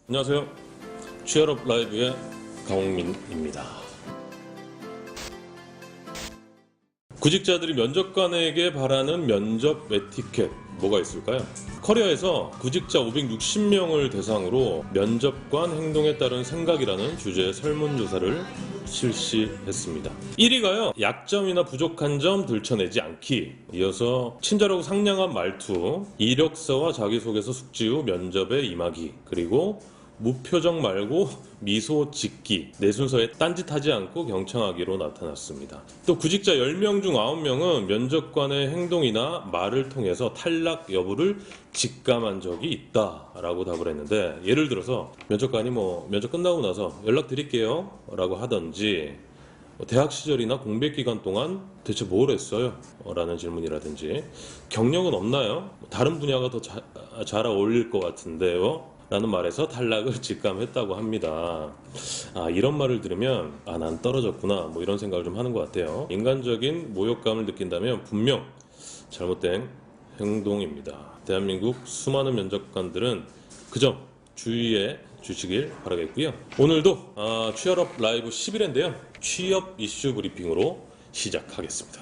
안녕하세요. 취업업 라이브의 강홍민입니다. 구직자들이 면접관에게 바라는 면접 에티켓 뭐가 있을까요? 커리어에서 구직자 560명을 대상으로 면접관 행동에 따른 생각이라는 주제의 설문조사를 실시했습니다. 1위가요. 약점이나 부족한 점 들춰내지 않기. 이어서 친절하고 상냥한 말투, 이력서와 자기소개서 숙지 후 면접에 임하기. 그리고 무표정 말고 미소 짓기, 내 순서에 딴짓하지 않고 경청하기로 나타났습니다. 또 구직자 10명 중 9명은 면접관의 행동이나 말을 통해서 탈락 여부를 직감한 적이 있다라고 답을 했는데, 예를 들어서 면접관이 면접 끝나고 나서 연락드릴게요 라고 하던지, 대학 시절이나 공백 기간 동안 대체 뭘 했어요? 라는 질문이라든지, 경력은 없나요? 다른 분야가 더 잘 어울릴 것 같은데요? 라는 말에서 탈락을 직감했다고 합니다. 이런 말을 들으면 난 떨어졌구나 이런 생각을 좀 하는 것 같아요. 인간적인 모욕감을 느낀다면 분명 잘못된 행동입니다. 대한민국 수많은 면접관들은 그 점 주의해 주시길 바라겠고요. 오늘도 취업업 라이브 11회인데요. 취업 이슈 브리핑으로 시작하겠습니다.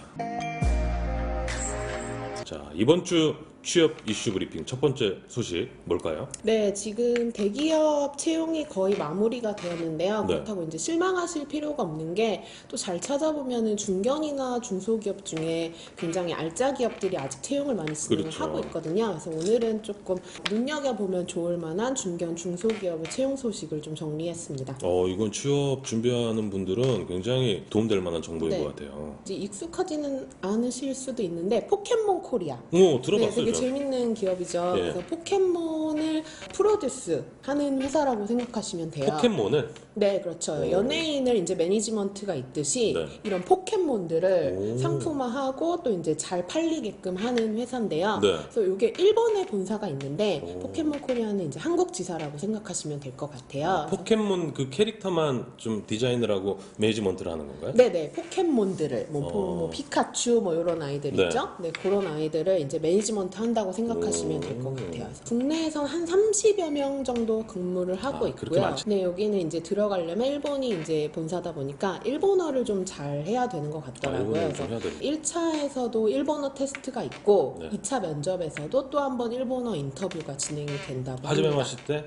자, 이번 주 취업 이슈 브리핑 첫 번째 소식 뭘까요? 네, 지금 대기업 채용이 거의 마무리가 되었는데요. 네. 그렇다고 이제 실망하실 필요가 없는 게, 또 잘 찾아보면은 중견이나 중소기업 중에 굉장히 알짜 기업들이 아직 채용을 많이 진행을 그렇죠. 하고 있거든요. 그래서 오늘은 조금 눈여겨보면 좋을 만한 중견, 중소기업의 채용 소식을 좀 정리했습니다. 이건 취업 준비하는 분들은 굉장히 도움될 만한 정보인 네. 것 같아요. 이제 익숙하지는 않으실 수도 있는데, 포켓몬 코리아. 들어봤어요. 네, 되게 재밌는 기업이죠. 예. 그래서 포켓몬을 프로듀스 하는 회사라고 생각하시면 돼요. 포켓몬을? 네, 그렇죠. 연예인을 이제 매니지먼트가 있듯이 네. 이런 포켓몬들을 오. 상품화하고 또 이제 잘 팔리게끔 하는 회사인데요. 네. 그래서 이게 일본에 본사가 있는데, 오. 포켓몬 코리아는 이제 한국 지사라고 생각하시면 될 것 같아요. 포켓몬 그 캐릭터만 좀 디자인을 하고 매니지먼트를 하는 건가요? 네네, 포켓몬들을 뭐 피카츄 이런 아이들 네. 있죠? 네, 그런 아이들을 이제 매니지먼트 한다고 생각하시면 될 것 같아요. 그래서 국내에선 한 30여 명 정도 근무를 하고 그렇게 있고요. 많지? 네, 여기는 이제 들어가려면 일본이 이제 본사다 보니까 일본어를 좀 잘 해야 되는 것 같더라고요. 일본어를 그래서 좀 해야 되겠다. 1차에서도 일본어 테스트가 있고, 네. 2차 면접에서도 또 한 번 일본어 인터뷰가 진행이 된다고 하지만 합니다. 하실 때?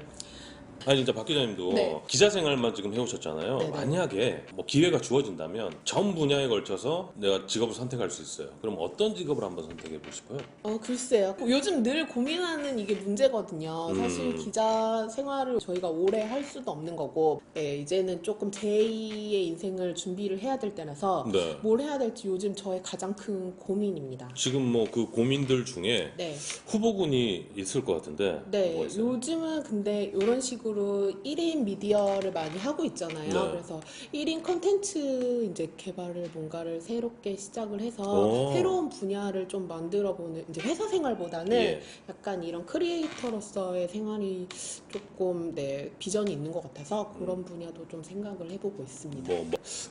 진짜 박 기자님도 네. 기자 생활만 지금 해오셨잖아요. 네네. 만약에 기회가 주어진다면 전 분야에 걸쳐서 내가 직업을 선택할 수 있어요. 그럼 어떤 직업을 한번 선택해 보고 싶어요? 글쎄요. 요즘 늘 고민하는 이게 문제거든요. 사실 기자 생활을 저희가 오래 할 수도 없는 거고, 네, 이제는 조금 제2의 인생을 준비를 해야 될 때라서 네. 뭘 해야 될지 요즘 저의 가장 큰 고민입니다. 지금 그 고민들 중에 네. 후보군이 있을 것 같은데 네, 뭐가 있어요? 요즘은 근데 이런 식으로 1인 미디어를 많이 하고 있잖아요. 네. 그래서 1인 컨텐츠 이제 개발을 뭔가를 새롭게 시작을 해서 오. 새로운 분야를 좀 만들어보는, 이제 회사 생활보다는 예. 약간 이런 크리에이터로서의 생활이 조금 비전이 있는 것 같아서 그런 분야도 좀 생각을 해보고 있습니다.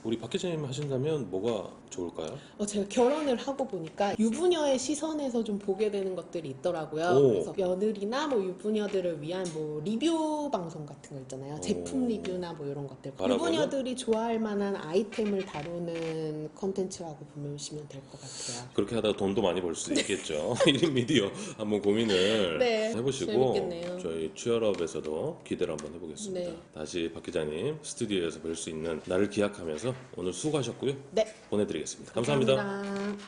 우리 박 기자님 하신다면 뭐가 좋을까요? 제가 결혼을 하고 보니까 유부녀의 시선에서 좀 보게 되는 것들이 있더라고요. 오. 그래서 며느리나 유부녀들을 위한 리뷰 방송 같은 거 있잖아요. 제품 리뷰나 이런 것들. 알아보고? 유부녀들이 좋아할 만한 아이템을 다루는 컨텐츠라고 보시면 될 것 같아요. 그렇게 하다가 돈도 많이 벌 수 있겠죠. 1인 미디어 한번 고민을 네, 해보시고 재밌겠네요. 저희 취업업에서도 기대를 한번 해보겠습니다. 네. 다시 박 기자님 스튜디오에서 뵐 수 있는 날을 기약하면서 오늘 수고하셨고요. 네. 보내드리겠습니다. 감사합니다. 감사합니다.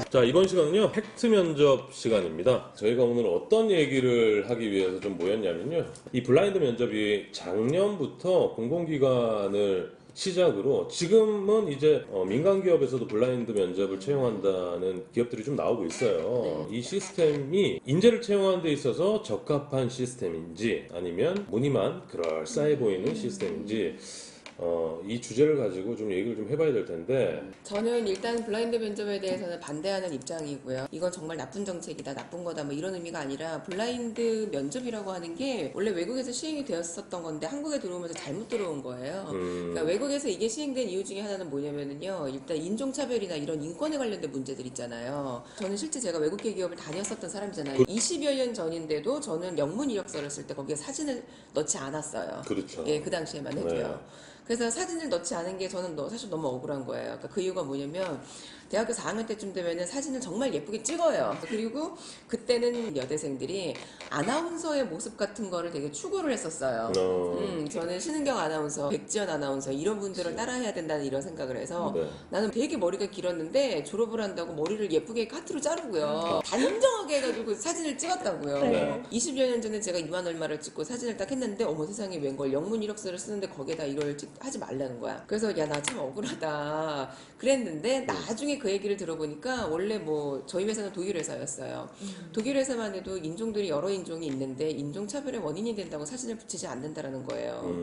자, 이번 시간은요 팩트 면접 시간입니다. 저희가 오늘 어떤 얘기를 하기 위해서 좀 모였냐면요, 이 블라인드 면접이 작년부터 공공기관을 시작으로 지금은 이제 민간 기업에서도 블라인드 면접을 채용한다는 기업들이 좀 나오고 있어요. 이 시스템이 인재를 채용하는 데 있어서 적합한 시스템인지 아니면 무늬만 그럴싸해 보이는 시스템인지 이 주제를 가지고 좀 얘기를 좀 해봐야 될 텐데. 저는 일단 블라인드 면접에 대해서는 반대하는 입장이고요. 이건 정말 나쁜 정책이다, 나쁜 거다, 뭐 이런 의미가 아니라 블라인드 면접이라고 하는 게 원래 외국에서 시행이 되었었던 건데 한국에 들어오면서 잘못 들어온 거예요. 그러니까 외국에서 이게 시행된 이유 중에 하나는 뭐냐면은요. 일단 인종차별이나 이런 인권에 관련된 문제들 있잖아요. 저는 실제 제가 외국계 기업을 다녔었던 사람이잖아요. 20여 년 전인데도 저는 영문 이력서를 쓸 때 거기에 사진을 넣지 않았어요. 그렇죠. 예, 그 당시에만 해도요. 네. 그래서 사진을 넣지 않은 게 저는 사실 너무 억울한 거예요. 그러니까 그 이유가 뭐냐면 대학교 4학년 때쯤 되면은 사진을 정말 예쁘게 찍어요. 그리고 그때는 여대생들이 아나운서의 모습 같은 거를 되게 추구를 했었어요. 저는 신은경 아나운서, 백지연 아나운서 이런 분들을 따라해야 된다는 이런 생각을 해서 네. 나는 되게 머리가 길었는데 졸업을 한다고 머리를 예쁘게 카트로 자르고요. 단정하게 해가지고 사진을 찍었다고요. 네. 20여 년 전에 제가 2만 얼마를 찍고 사진을 딱 했는데 어머 세상에 웬걸 영문 이력서를 쓰는데 거기에다 이걸 하지 말라는 거야. 그래서 야 나 참 억울하다 그랬는데 나중에 그 얘기를 들어보니까 원래 뭐 저희 회사는 독일 회사였어요. 독일 회사만 해도 인종들이 여러 인종이 있는데 인종차별의 원인이 된다고 사진을 붙이지 않는다라는 거예요.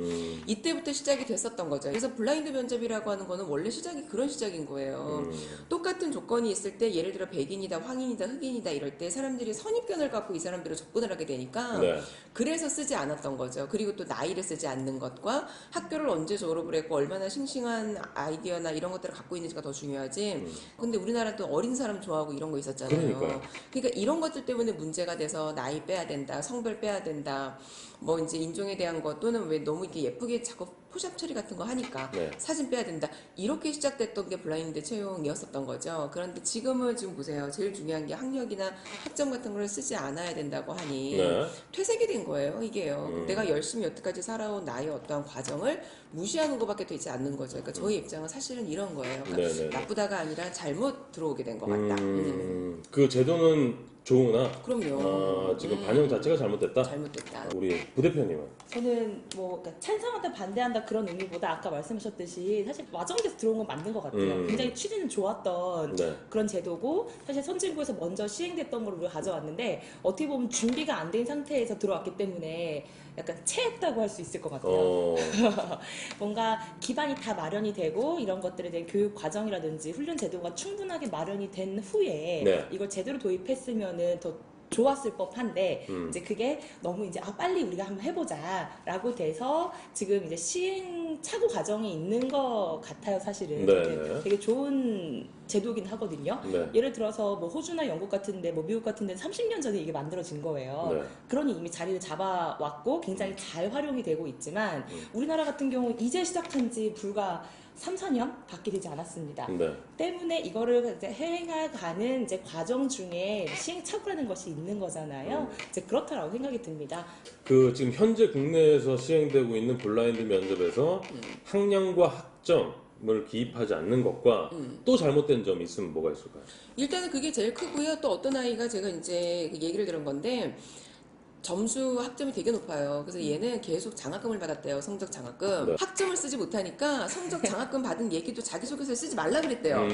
이때부터 시작이 됐었던 거죠. 그래서 블라인드 면접이라고 하는 거는 원래 시작이 그런 시작인 거예요. 똑같은 조건이 있을 때 예를 들어 백인이다, 황인이다, 흑인이다 이럴 때 사람들이 선입견을 갖고 이 사람들을 접근을 하게 되니까 네. 그래서 쓰지 않았던 거죠. 그리고 또 나이를 쓰지 않는 것과 학교를 언제 졸업을 했고 얼마나 싱싱한 아이디어나 이런 것들을 갖고 있는지가 더 중요하지. 근데 우리나라도 어린 사람 좋아하고 이런 거 있었잖아요. 그러니까요. 그러니까 이런 것들 때문에 문제가 돼서 나이 빼야 된다, 성별 빼야 된다, 뭐 이제 인종에 대한 것 또는 왜 너무 이렇게 예쁘게 자꾸 포샵 처리 같은 거 하니까 네. 사진 빼야 된다. 이렇게 시작됐던 게 블라인드 채용이었었던 거죠. 그런데 지금은 지금 보세요. 제일 중요한 게 학력이나 학점 같은 걸 쓰지 않아야 된다고 하니 네. 퇴색이 된 거예요. 이게요. 내가 열심히 여태까지 살아온 나의 어떠한 과정을 무시하는 것밖에 되지 않는 거죠. 그러니까 저희 입장은 사실은 이런 거예요. 그러니까 네네네. 나쁘다가 아니라 잘못 들어오게 된 것 같다. 그 제도는 좋으나 그럼요. 지금 반영 자체가 잘못됐다. 잘못됐다. 우리 부대표님은 저는 뭐 그러니까 찬성한다 반대한다 그런 의미보다 아까 말씀하셨듯이 사실 와정돼서 들어온 건 맞는 것 같아요. 굉장히 취지는 좋았던 네. 그런 제도고 사실 선진국에서 먼저 시행됐던 걸 우리가 가져왔는데 어떻게 보면 준비가 안 된 상태에서 들어왔기 때문에 약간 체했다고 할 수 있을 것 같아요. 뭔가 기반이 다 마련이 되고 이런 것들에 대한 교육 과정이라든지 훈련 제도가 충분하게 마련이 된 후에 네. 이걸 제대로 도입했으면은 더 좋았을 법한데 이제 그게 너무 이제 빨리 우리가 한번 해보자라고 돼서 지금 이제 시행착오 과정이 있는 것 같아요. 사실은 네. 되게 좋은 제도긴 하거든요. 네. 예를 들어서 뭐 호주나 영국 같은데 뭐 미국 같은데 30년 전에 이게 만들어진 거예요. 네. 그러니 이미 자리를 잡아왔고 굉장히 잘 활용이 되고 있지만 우리나라 같은 경우 이제 시작한 지 불과 3, 4년 밖에 되지 않았습니다. 네. 때문에 이거를 이제 해가는 이제 과정 중에 시행착오라는 것이 있는 거잖아요. 이제 그렇다라고 생각이 듭니다. 그 지금 현재 국내에서 시행되고 있는 블라인드 면접에서 학년과 학점을 기입하지 않는 것과 또 잘못된 점이 있으면 뭐가 있을까요? 일단은 그게 제일 크고요. 또 어떤 아이가 제가 이제 그 얘기를 들은 건데 점수 학점이 되게 높아요. 그래서 얘는 계속 장학금을 받았대요. 성적 장학금. 네. 학점을 쓰지 못하니까 성적 장학금 받은 얘기도 자기소개서에 쓰지 말라 그랬대요.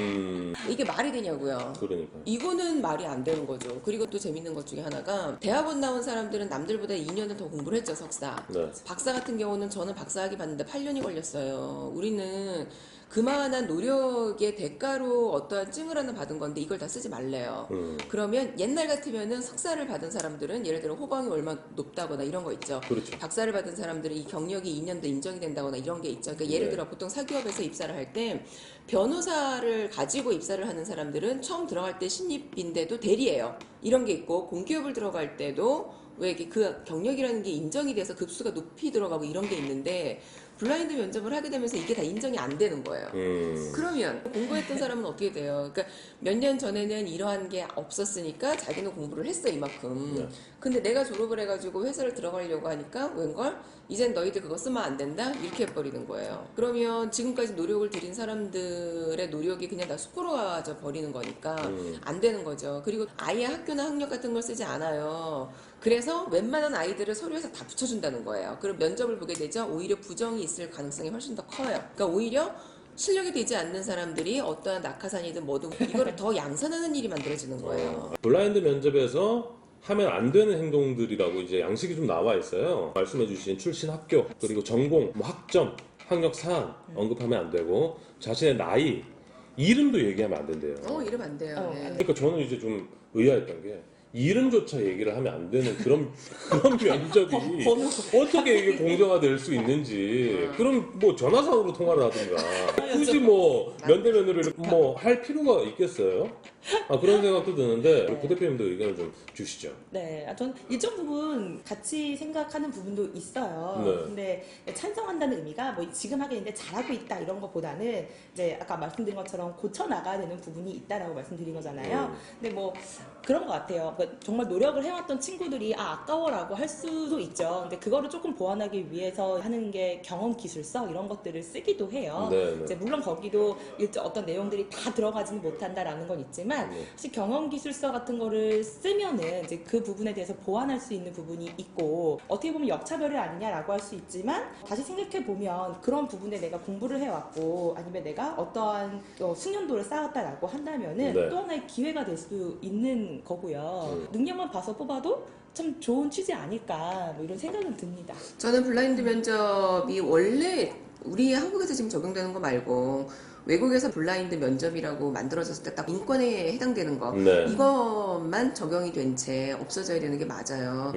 이게 말이 되냐고요. 그러니까. 이거는 말이 안 되는 거죠. 그리고 또 재밌는 것 중에 하나가 대학원 나온 사람들은 남들보다 2년을 더 공부를 했죠. 석사. 네. 박사 같은 경우는 저는 박사학위 받는데 8년이 걸렸어요. 우리는 그만한 노력의 대가로 어떠한 증을 하나 받은 건데 이걸 다 쓰지 말래요. 그러면 옛날 같으면은 석사를 받은 사람들은 예를 들어 호방이 얼마 높다거나 이런 거 있죠. 그렇죠. 박사를 받은 사람들은 이 경력이 2년도 인정이 된다거나 이런 게 있죠. 그러니까 예를 네. 들어 보통 사기업에서 입사를 할 때 변호사를 가지고 입사를 하는 사람들은 처음 들어갈 때 신입인데도 대리예요. 이런 게 있고 공기업을 들어갈 때도 왜 이게 그 경력이라는 게 인정이 돼서 급수가 높이 들어가고 이런 게 있는데 블라인드 면접을 하게 되면서 이게 다 인정이 안 되는 거예요. 그러면 공부했던 사람은 어떻게 돼요? 그러니까 몇 년 전에는 이러한 게 없었으니까 자기는 공부를 했어 이만큼. 네. 근데 내가 졸업을 해가지고 회사를 들어가려고 하니까 웬걸? 이젠 너희들 그거 쓰면 안 된다? 이렇게 해버리는 거예요. 그러면 지금까지 노력을 들인 사람들의 노력이 그냥 다 수포로워져 버리는 거니까 안 되는 거죠. 그리고 아예 학교나 학력 같은 걸 쓰지 않아요. 그래서 웬만한 아이들을 서류에서 다 붙여준다는 거예요. 그럼 면접을 보게 되죠. 오히려 부정이 있을 가능성이 훨씬 더 커요. 그러니까 오히려 실력이 되지 않는 사람들이 어떠한 낙하산이든 뭐든 이거를 더 양산하는 일이 만들어지는 거예요. 블라인드 면접에서 하면 안 되는 행동들이라고 이제 양식이 좀 나와 있어요. 말씀해주신 출신 학교, 그리고 전공, 뭐 학점, 학력 사항 언급하면 안 되고 자신의 나이, 이름도 얘기하면 안 된대요. 이름 안 돼요. 어, 네. 안 그러니까 저는 이제 좀 의아했던 게 이름조차 얘기를 하면 안 되는 그런 면접이 번호. 어떻게 이게 공정화될 수 있는지. 그럼 뭐 전화상으로 통화를 하든가 굳이 뭐 면대면으로 뭐 할 필요가 있겠어요? 그런 생각도 드는데 우리 부대표님도 의견을 좀 주시죠. 네, 전 일정 부분 같이 생각하는 부분도 있어요. 네. 근데 찬성한다는 의미가 뭐 지금 하고 있는데 잘하고 있다 이런 것보다는 이제 아까 말씀드린 것처럼 고쳐 나가야 되는 부분이 있다라고 말씀드린 거잖아요. 근데 뭐 그런 것 같아요. 그러니까 정말 노력을 해왔던 친구들이 아까워라고 할 수도 있죠. 근데 그거를 조금 보완하기 위해서 하는 게 경험 기술서 이런 것들을 쓰기도 해요. 네, 네. 이제 물론 거기도 어떤 내용들이 다 들어가지는 못한다라는 건 있지만 사실 경험 기술서 같은 거를 쓰면은 이제 그 부분에 대해서 보완할 수 있는 부분이 있고 어떻게 보면 역차별이 아니냐라고 할 수 있지만 다시 생각해 보면 그런 부분에 내가 공부를 해왔고 아니면 내가 어떠한 숙련도를 쌓았다라고 한다면은 네. 또 하나의 기회가 될 수 있는 거고요. 능력만 봐서 뽑아도 참 좋은 취지 아닐까 뭐 이런 생각은 듭니다. 저는 블라인드 면접이 원래 우리 한국에서 지금 적용되는 거 말고 외국에서 블라인드 면접이라고 만들어졌을 때 딱 인권에 해당되는 거 네. 이것만 적용이 된 채 없어져야 되는 게 맞아요.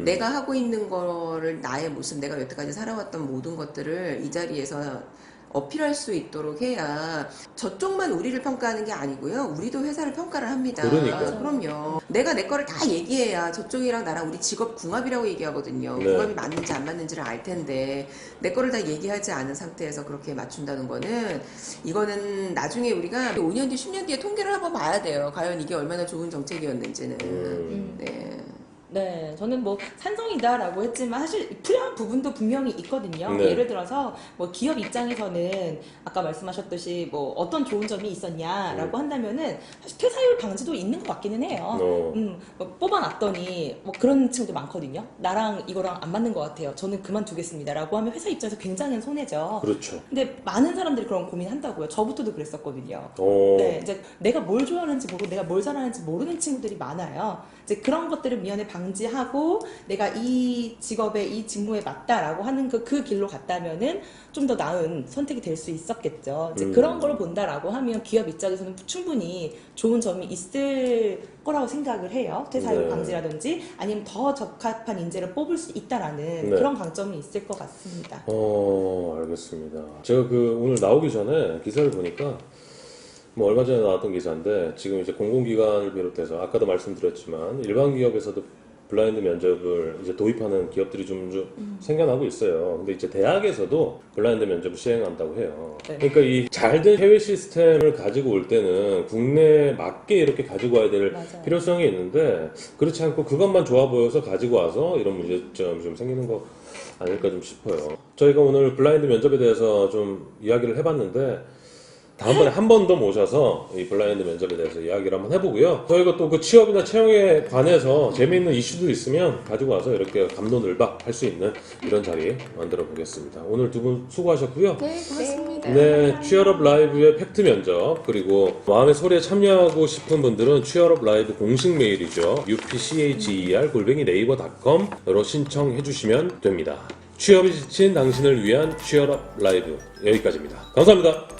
내가 하고 있는 거를 나의 모습, 내가 여태까지 살아왔던 모든 것들을 이 자리에서 어필할 수 있도록 해야 저쪽만 우리를 평가하는 게 아니고요. 우리도 회사를 평가를 합니다. 그러니까요. 그럼요. 내가 내 거를 다 얘기해야 저쪽이랑 나랑 우리 직업 궁합이라고 얘기하거든요. 네. 궁합이 맞는지 안 맞는지를 알 텐데 내 거를 다 얘기하지 않은 상태에서 그렇게 맞춘다는 거는 이거는 나중에 우리가 5년 뒤, 10년 뒤에 통계를 한번 봐야 돼요. 과연 이게 얼마나 좋은 정책이었는지는. 네. 네, 저는 뭐 찬성이다라고 했지만 사실 필요한 부분도 분명히 있거든요. 네. 예를 들어서 뭐 기업 입장에서는 아까 말씀하셨듯이 뭐 어떤 좋은 점이 있었냐라고 한다면은 사실 퇴사율 방지도 있는 것 같기는 해요. 뭐 뽑아놨더니 뭐 그런 친구도 많거든요. 나랑 이거랑 안 맞는 것 같아요. 저는 그만두겠습니다라고 하면 회사 입장에서 굉장히 손해죠. 그렇죠. 근데 많은 사람들이 그런 고민한다고요. 저부터도 그랬었거든요. 오. 네, 이제 내가 뭘 좋아하는지 모르고 내가 뭘 잘하는지 모르는 친구들이 많아요. 이제 그런 것들을 미연에 방지하고 내가 이 직업에 이 직무에 맞다라고 하는 그 길로 갔다면은 좀 더 나은 선택이 될 수 있었겠죠. 이제 그런 걸 본다라고 하면 기업 입장에서는 충분히 좋은 점이 있을 거라고 생각을 해요. 퇴사율 네. 방지라든지 아니면 더 적합한 인재를 뽑을 수 있다라는 네. 그런 강점이 있을 것 같습니다. 알겠습니다. 제가 오늘 나오기 전에 기사를 보니까 뭐 얼마 전에 나왔던 기사인데 지금 이제 공공기관을 비롯해서 아까도 말씀드렸지만 일반 기업에서도 블라인드 면접을 이제 도입하는 기업들이 좀 생겨나고 있어요. 근데 이제 대학에서도 블라인드 면접을 시행한다고 해요. 네. 그러니까 이 잘된 해외 시스템을 가지고 올 때는 국내에 맞게 이렇게 가지고 와야 될 맞아요. 필요성이 있는데 그렇지 않고 그것만 좋아 보여서 가지고 와서 이런 문제점이 좀 생기는 거 아닐까 좀 싶어요. 저희가 오늘 블라인드 면접에 대해서 좀 이야기를 해봤는데 다음번에 한 번 더 모셔서 이 블라인드 면접에 대해서 이야기를 한번 해보고요. 저희가 또 그 취업이나 채용에 관해서 재미있는 이슈도 있으면 가지고 와서 이렇게 감론을박 할 수 있는 이런 자리 만들어 보겠습니다. 오늘 두 분 수고하셨고요. 네, 고맙습니다. 네, 취업업 라이브의 팩트 면접 그리고 마음의 소리에 참여하고 싶은 분들은 취업업 라이브 공식 메일이죠. upcher@naver.com으로 신청해 주시면 됩니다. 취업이 지친 당신을 위한 취업업 라이브 여기까지입니다. 감사합니다.